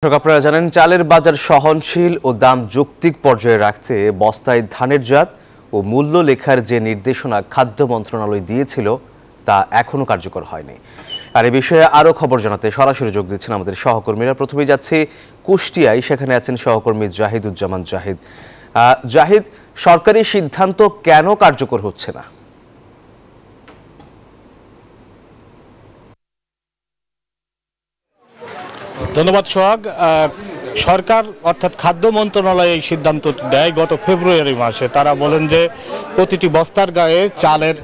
আপনারা জানেন চালের বাজার সহনশীল ও দাম যৌক্তিক পর্যায়ে রাখতে বস্তায় ধানের জাত ও মূল্য লেখার যে নির্দেশনা খাদ্য মন্ত্রণালয় দিয়েছিল তা এখনো কার্যকর হয়নি। আর এই বিষয়ে আরো খবর জানাতে সরাসরি যোগ দিচ্ছেন আমাদের সহকর্মীরা। প্রথমেই যাচ্ছে কুষ্টিয়ায়, সেখানে আছেন সহকর্মী জাহিদুজ্জামান জাহিদ। জাহিদ, সরকারি সিদ্ধান্ত কেন কার্যকর হচ্ছে না? ধন্যবাদ সোহাগ। সরকার অর্থাৎ খাদ্য মন্ত্রণালয় এই সিদ্ধান্ত দেয় গত ফেব্রুয়ারি মাসে। তারা বলেন যে প্রতিটি বস্তার গায়ে চালের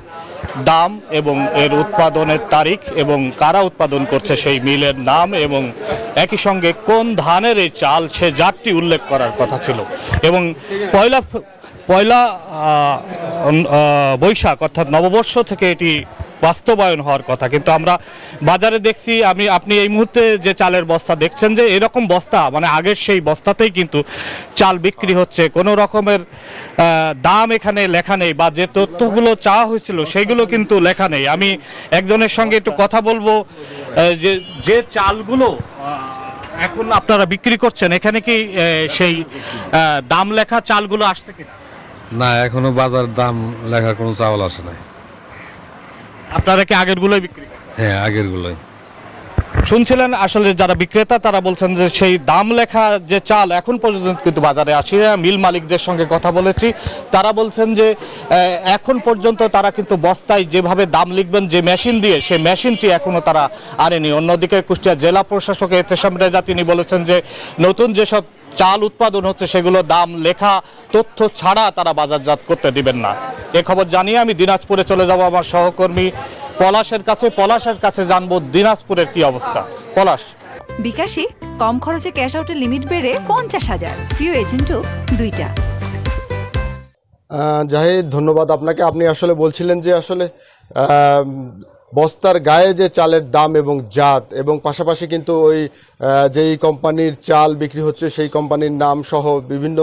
দাম এবং এর উৎপাদনের তারিখ এবং কারা উৎপাদন করছে সেই মিলের নাম এবং একই সঙ্গে কোন ধানের এই চাল সে জাতটি উল্লেখ করার কথা ছিল। এবং পয়লা বৈশাখ অর্থাৎ নববর্ষ থেকে এটি বাস্তবায়ন হওয়ার কথা, কিন্তু আমরা বাজারে দেখছি, আপনি এই মুহূর্তে যে চালের বস্তা দেখছেন যে এরকম বস্তা মানে আগের সেই বস্তাতেই কিন্তু চাল বিক্রি হচ্ছে, কোনো রকমের দাম এখানে লেখা নেই বা যে তথ্যগুলো চাওয়া হয়েছিল সেইগুলো কিন্তু লেখা নেই। আমি একজনের সঙ্গে একটু কথা বলবো যে চালগুলো এখন আপনারা বিক্রি করছেন এখানে কি সেই দাম লেখা চালগুলো আসছে কিনা? না, এখনো বাজার দাম লেখা কোনো চাউল আসে নাই। আপনারা কি আগের গুলোই বিক্রি করেন? হ্যাঁ, আগের গুলোই। শুনছিলেন আসলে যারা বিক্রেতা তারা বলছেন যে সেই দাম লেখা যে চাল এখন পর্যন্ত কিন্তু বাজারে আসে না। মিল মালিকদের সঙ্গে কথা বলেছি, তারা বলছেন যে এখন পর্যন্ত তারা কিন্তু বস্তায় যেভাবে দাম লিখবেন যে মেশিন দিয়ে, সেই মেশিনটি এখনো তারা আনেনি। অন্যদিকে কুষ্টিয়া জেলা প্রশাসক এতেশাম রেজা তিনি বলেছেন যে নতুন যেসব চাল উৎপাদন হচ্ছে সেগুলো দাম লেখা তথ্য ছাড়া তারা বাজারজাত করতে দিবেন না। এ খবর জানিয়ে আমি দিনাজপুরে চলে যাব আমার সহকর্মী পলাশের কাছে জানবো দিনাজপুরের কি অবস্থা। পলাশ। বিকাশে কম খরচে ক্যাশ আউটের লিমিট বেড়ে 50,000, প্রিয় এজেন্টও 2টা। জাহিদ, ধন্যবাদ আপনাকে। আপনি আসলে বলছিলেন যে আসলে বস্তার গায়ে যে চালের দাম এবং জাত এবং পাশাপাশি কিন্তু ওই যেই কোম্পানির চাল বিক্রি হচ্ছে সেই কোম্পানির নাম সহ বিভিন্ন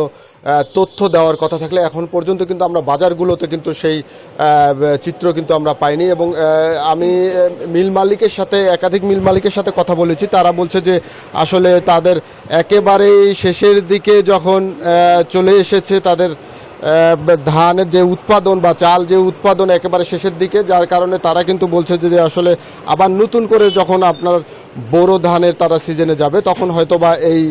তথ্য দেওয়ার কথা থাকলে এখন পর্যন্ত কিন্তু আমরা বাজারগুলোতে কিন্তু সেই চিত্র কিন্তু আমরা পাইনি। এবং আমি একাধিক মিল মালিকের সাথে কথা বলেছি, তারা বলছে যে আসলে তাদের একেবারেই শেষের দিকে যখন চলে এসেছে তাদের ধানের যে উৎপাদন বা চাল যে উৎপাদন একেবারে শেষের দিকে, যার কারণে তারা কিন্তু বলছে যে আসলে আবার নতুন করে যখন আপনার বোরো ধানের তারা সিজনে যাবে তখন হয়তো বা এই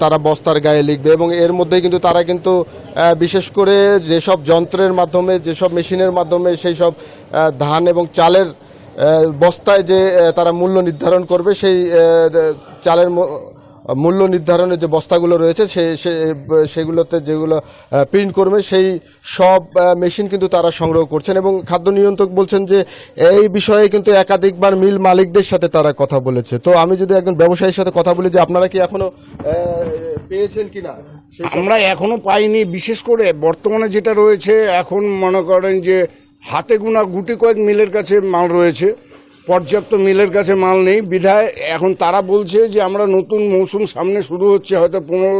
তারা বস্তার গায়ে লিখবে। এবং এর মধ্যেই কিন্তু তারা কিন্তু বিশেষ করে যেসব যন্ত্রের মাধ্যমে, যেসব মেশিনের মাধ্যমে সেই সব ধান এবং চালের বস্তায় যে তারা মূল্য নির্ধারণ করবে, সেই চালের মূল্য নির্ধারণের যে বস্তাগুলো রয়েছে সেগুলোতে যেগুলো প্রিন্ট করবে সেই সব মেশিন কিন্তু তারা সংগ্রহ করছেন। এবং খাদ্য নিয়ন্ত্রক বলছেন যে এই বিষয়ে কিন্তু একাধিকবার মিল মালিকদের সাথে তারা কথা বলেছে। তো আমি যদি একজন ব্যবসায়ীর সাথে কথা বলি যে আপনারা কি এখনো পেয়েছেন কিনা? আমরা এখনো পাইনি। বিশেষ করে বর্তমানে যেটা রয়েছে, এখন মনে করেন যে হাতে গোনা গুটি কয়েক মিলের কাছে মাল রয়েছে, পর্যাপ্ত মিলের কাছে মাল নেই বিধায় এখন তারা বলছে যে আমরা নতুন মৌসুম সামনে শুরু হচ্ছে, হয়তো 15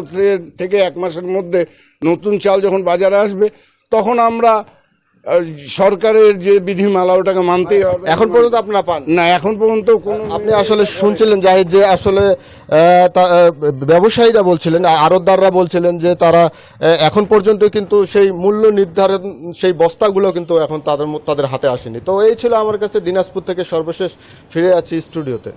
থেকে 1 মাসের মধ্যে নতুন চাল যখন বাজারে আসবে তখন আমরা সরকারের যে বিধিমালা ওটাকে মানতেই হবে। এখন পর্যন্ত আপনারা পান না? এখন পর্যন্ত কোনো। আপনি আসলে শুনছিলেন জাহিদ যে আসলে ব্যবসায়ীরা বলছিলেন, আড়তদাররা বলছিলেন যে তারা এখন পর্যন্ত কিন্তু সেই মূল্য নির্ধারণ সেই বস্তাগুলো কিন্তু এখন তাদের হাতে আসেনি। তো এই ছিল আমার কাছে দিনাজপুর থেকে সর্বশেষ। ফিরে যাচ্ছি স্টুডিওতে।